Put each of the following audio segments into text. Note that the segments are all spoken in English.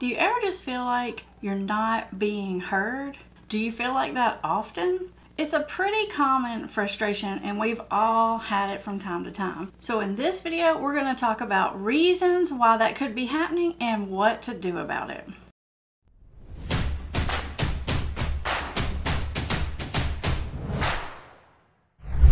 Do you ever just feel like you're not being heard? Do you feel like that often? It's a pretty common frustration, and we've all had it from time to time. So in this video, we're going to talk about reasons why that could be happening and what to do about it.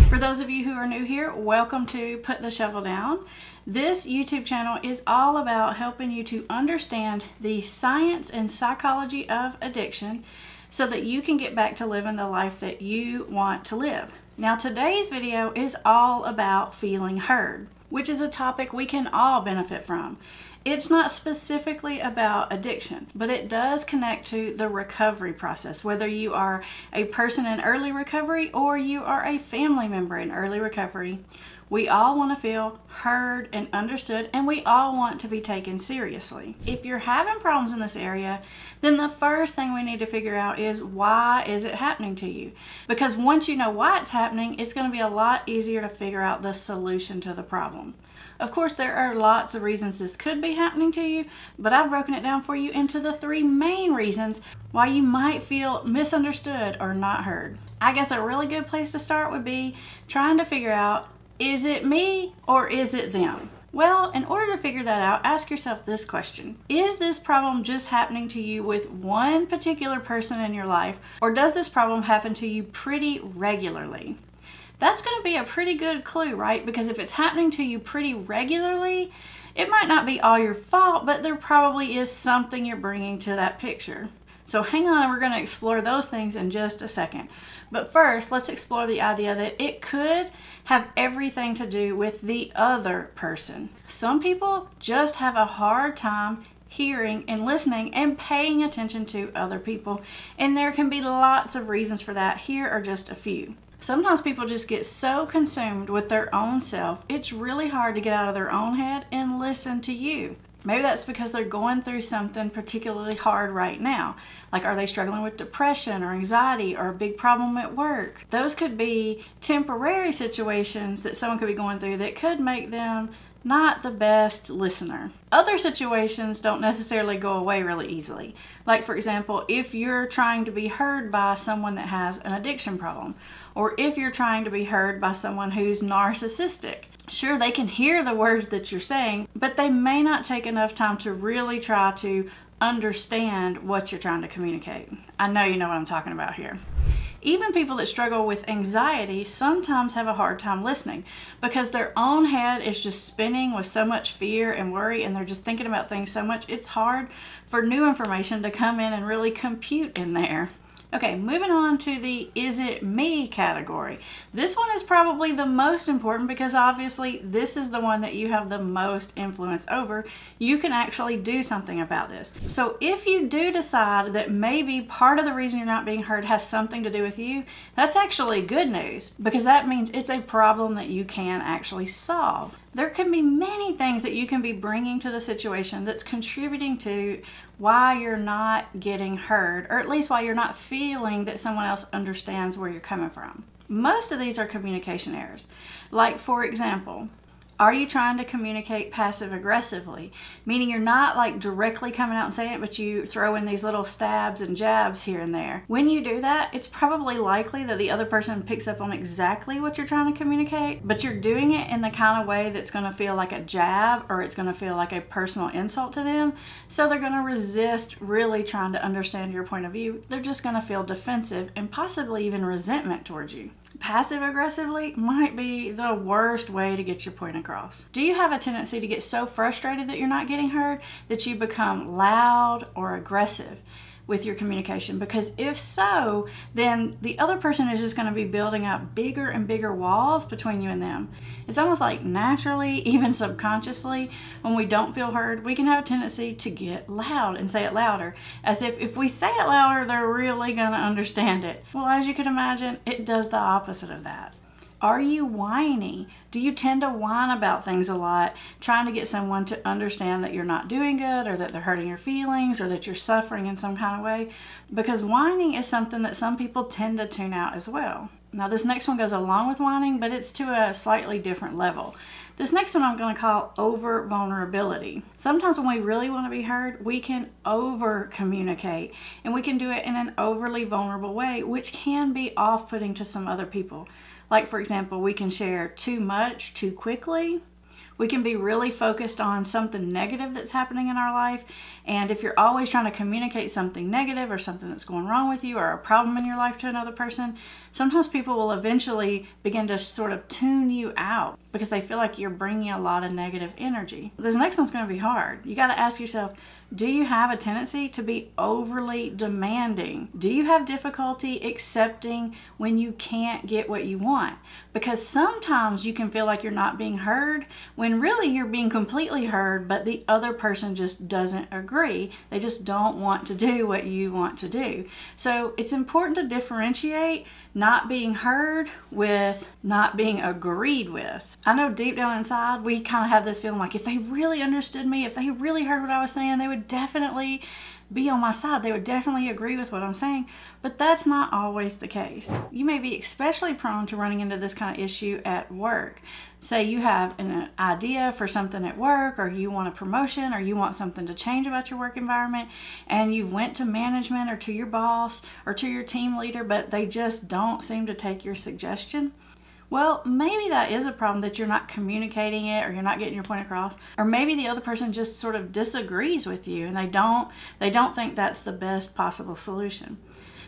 For those of you who are new here, welcome to Put the Shovel Down. This YouTube channel is all about helping you to understand the science and psychology of addiction so that you can get back to living the life that you want to live. Now, today's video is all about feeling heard, which is a topic we can all benefit from. It's not specifically about addiction, but it does connect to the recovery process, whether you are a person in early recovery or you are a family member in early recovery. We all want to feel heard and understood, and we all want to be taken seriously. If you're having problems in this area, then the first thing we need to figure out is, why is it happening to you? Because once you know why it's happening, it's going to be a lot easier to figure out the solution to the problem. Of course, there are lots of reasons this could be happening to you, but I've broken it down for you into the 3 main reasons why you might feel misunderstood or not heard. I guess a really good place to start would be trying to figure out, is it me or is it them? Well, in order to figure that out, ask yourself this question. Is this problem just happening to you with one particular person in your life, or does this problem happen to you pretty regularly? That's going to be a pretty good clue, right? Because if it's happening to you pretty regularly, it might not be all your fault, but there probably is something you're bringing to that picture. So hang on, and we're going to explore those things in just a second. But first, let's explore the idea that it could have everything to do with the other person. Some people just have a hard time hearing and listening and paying attention to other people, and there can be lots of reasons for that. Here are just a few. Sometimes people just get so consumed with their own self, it's really hard to get out of their own head and listen to you. Maybe that's because they're going through something particularly hard right now. Like, are they struggling with depression or anxiety or a big problem at work? Those could be temporary situations that someone could be going through that could make them not the best listener. Other situations don't necessarily go away really easily. Like, for example, if you're trying to be heard by someone that has an addiction problem, or if you're trying to be heard by someone who's narcissistic. Sure, they can hear the words that you're saying, but they may not take enough time to really try to understand what you're trying to communicate. I know you know what I'm talking about here. Even people that struggle with anxiety sometimes have a hard time listening because their own head is just spinning with so much fear and worry, and they're just thinking about things so much. It's hard for new information to come in and really compute in there. Okay, moving on to the is it me category. This one is probably the most important because obviously this is the one that you have the most influence over. You can actually do something about this. So if you do decide that maybe part of the reason you're not being heard has something to do with you, that's actually good news because that means it's a problem that you can actually solve. There can be many things that you can be bringing to the situation that's contributing to why you're not getting heard, or at least why you're not feeling that someone else understands where you're coming from. Most of these are communication errors. Like, for example, are you trying to communicate passive aggressively? Meaning you're not like directly coming out and saying it, but you throw in these little stabs and jabs here and there. When you do that, it's probably likely that the other person picks up on exactly what you're trying to communicate, but you're doing it in the kind of way that's going to feel like a jab, or it's going to feel like a personal insult to them. So they're going to resist really trying to understand your point of view. They're just going to feel defensive and possibly even resentment towards you. Passive aggressively might be the worst way to get your point across. Do you have a tendency to get so frustrated that you're not getting heard that you become loud or aggressive with your communication? Because if so, then the other person is just going to be building up bigger and bigger walls between you and them. It's almost like naturally, even subconsciously, when we don't feel heard, we can have a tendency to get loud and say it louder, as if we say it louder, they're really going to understand it. Well, as you can imagine, it does the opposite of that. Are you whiny? Do you tend to whine about things a lot, trying to get someone to understand that you're not doing good, or that they're hurting your feelings, or that you're suffering in some kind of way? Because whining is something that some people tend to tune out as well. Now, this next one goes along with whining, but it's to a slightly different level. This next one I'm going to call over vulnerability. Sometimes when we really want to be heard, we can over communicate, and we can do it in an overly vulnerable way, which can be off-putting to some other people. Like, for example, we can share too much too quickly. We can be really focused on something negative that's happening in our life. And if you're always trying to communicate something negative or something that's going wrong with you or a problem in your life to another person, sometimes people will eventually begin to sort of tune you out because they feel like you're bringing a lot of negative energy. This next one's going to be hard. You got to ask yourself, do you have a tendency to be overly demanding? Do you have difficulty accepting when you can't get what you want? Because sometimes you can feel like you're not being heard when really you're being completely heard, but the other person just doesn't agree. They just don't want to do what you want to do. So it's important to differentiate not being heard with not being agreed with. I know deep down inside we kind of have this feeling like if they really understood me, if they really heard what I was saying, they would definitely be on my side. They would definitely agree with what I'm saying, but that's not always the case. You may be especially prone to running into this kind of issue at work. Say you have an idea for something at work, or you want a promotion, or you want something to change about your work environment, and you've went to management or to your boss or to your team leader, but they just don't seem to take your suggestion. Well, maybe that is a problem, that you're not communicating it or you're not getting your point across. Or maybe the other person just sort of disagrees with you and they don't think that's the best possible solution.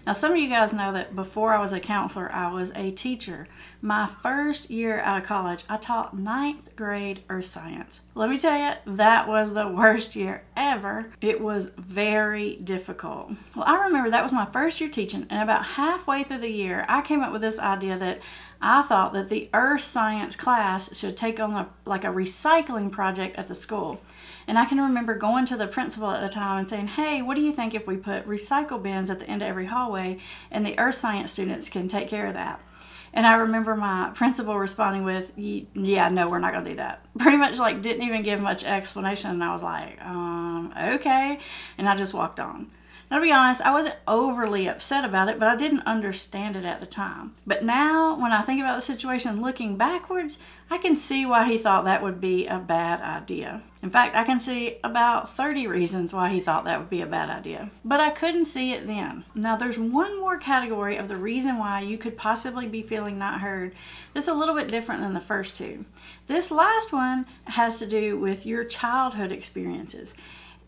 Now, some of you guys know that before I was a counselor, I was a teacher. My first year out of college, I taught 9th grade earth science. Let me tell you, that was the worst year ever. It was very difficult. Well, I remember that was my first year teaching, and about halfway through the year, I came up with this idea that I thought that the earth science class should take on a recycling project at the school. And I can remember going to the principal at the time and saying, hey, what do you think if we put recycle bins at the end of every hallway and the earth science students can take care of that? And I remember my principal responding with, yeah, no, we're not going to do that. Pretty much like didn't even give much explanation. And I was like, okay. And I just walked on. Now, to be honest, I wasn't overly upset about it, but I didn't understand it at the time. But now, when I think about the situation looking backwards, I can see why he thought that would be a bad idea. In fact, I can see about 30 reasons why he thought that would be a bad idea. But I couldn't see it then. Now, there's one more category of the reason why you could possibly be feeling not heard that's a little bit different than the first two. This last one has to do with your childhood experiences.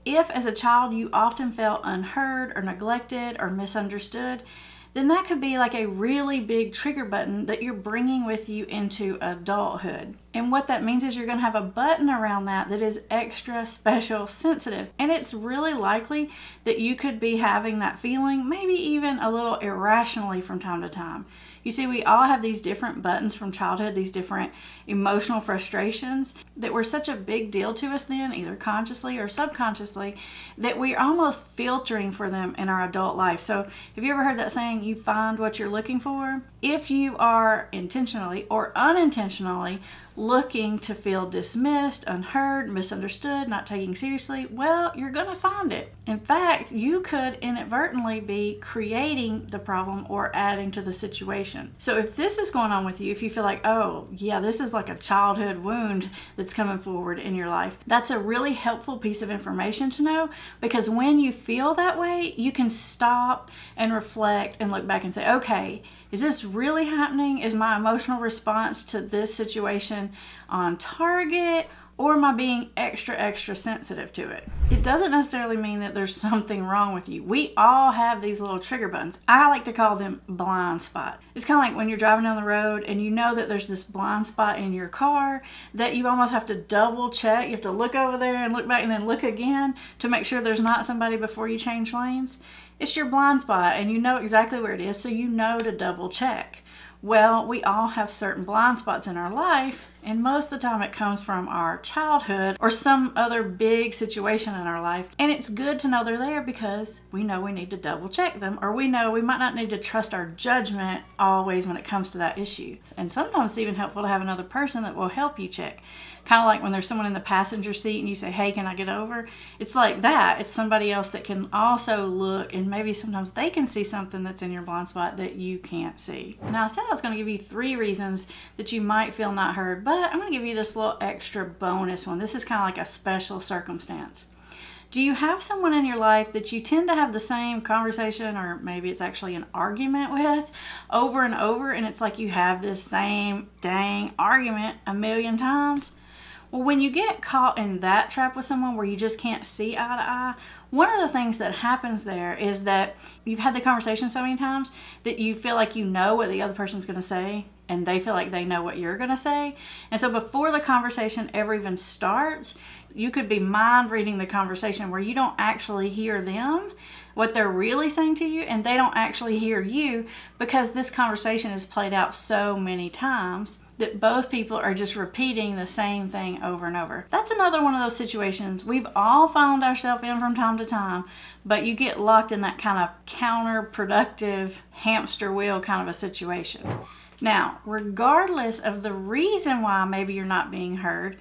If as a child you often felt unheard or neglected or misunderstood, then that could be like a really big trigger button that you're bringing with you into adulthood. And what that means is you're going to have a button around that is extra special sensitive. And it's really likely that you could be having that feeling, maybe even a little irrationally from time to time. You see, we all have these different buttons from childhood, these different emotional frustrations that were such a big deal to us then, either consciously or subconsciously, that we're almost filtering for them in our adult life. So have you ever heard that saying, you find what you're looking for? If you are intentionally or unintentionally looking to feel dismissed, unheard, misunderstood, not taken seriously, well, you're going to find it. In fact, you could inadvertently be creating the problem or adding to the situation. So if this is going on with you, if you feel like, oh, yeah, this is like a childhood wound that's coming forward in your life, that's a really helpful piece of information to know, because when you feel that way, you can stop and reflect and look back and say, okay, is this really happening? Is my emotional response to this situation on target, or am I being extra sensitive to it? It doesn't necessarily mean that there's something wrong with you. We all have these little trigger buttons. I like to call them blind spot. It's kind of like when you're driving down the road and you know that there's this blind spot in your car that you almost have to double check. You have to look over there and look back and then look again to make sure there's not somebody before you change lanes. It's your blind spot and you know exactly where it is, so you know to double check. Well, we all have certain blind spots in our life, and most of the time it comes from our childhood or some other big situation in our life. And it's good to know they're there because we know we need to double check them, or we know we might not need to trust our judgment always when it comes to that issue. And sometimes it's even helpful to have another person that will help you check. Kind of like when there's someone in the passenger seat and you say, hey, can I get over? It's like that. It's somebody else that can also look, and maybe sometimes they can see something that's in your blind spot that you can't see. Now, I said I was going to give you 3 reasons that you might feel not heard, but But I'm going to give you this little extra bonus one. This is kind of like a special circumstance. Do you have someone in your life that you tend to have the same conversation, or maybe it's actually an argument with, over and over, and it's like you have this same dang argument a million times? Well, when you get caught in that trap with someone where you just can't see eye to eye, one of the things that happens there is that you've had the conversation so many times that you feel like you know what the other person's going to say, and they feel like they know what you're going to say. And so before the conversation ever even starts, you could be mind reading the conversation where you don't actually hear them, what they're really saying to you, and they don't actually hear you, because this conversation is played out so many times that both people are just repeating the same thing over and over. That's another one of those situations we've all found ourselves in from time to time, but you get locked in that kind of counterproductive hamster wheel kind of a situation. Now, regardless of the reason why maybe you're not being heard,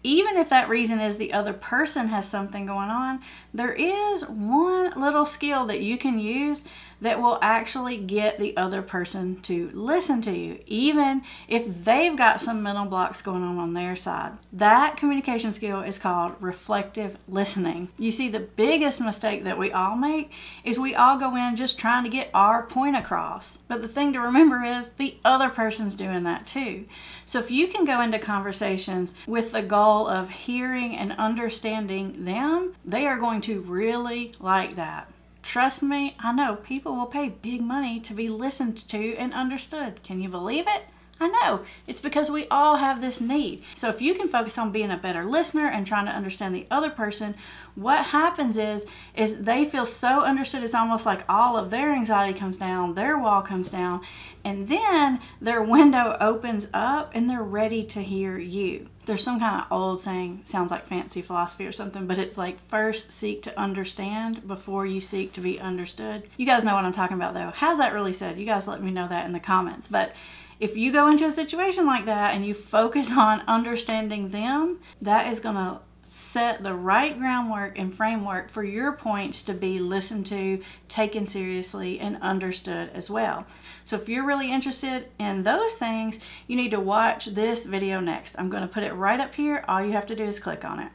even if that reason is the other person has something going on, there is one little skill that you can use that will actually get the other person to listen to you, even if they've got some mental blocks going on their side. That communication skill is called reflective listening. You see, the biggest mistake that we all make is we all go in just trying to get our point across. But the thing to remember is the other person's doing that too. So if you can go into conversations with the goal of hearing and understanding them, they are going to really like that. Trust me, I know people will pay big money to be listened to and understood. Can you believe it? I know. It's because we all have this need. So if you can focus on being a better listener and trying to understand the other person, what happens is they feel so understood. It's almost like all of their anxiety comes down, their wall comes down, and then their window opens up and they're ready to hear you. There's some kind of old saying, sounds like fancy philosophy or something, but it's like, first seek to understand before you seek to be understood. You guys know what I'm talking about though. How's that really said? You guys let me know that in the comments. But if you go into a situation like that and you focus on understanding them, that is going to set the right groundwork and framework for your points to be listened to, taken seriously, and understood as well. So if you're really interested in those things, you need to watch this video next. I'm going to put it right up here. All you have to do is click on it.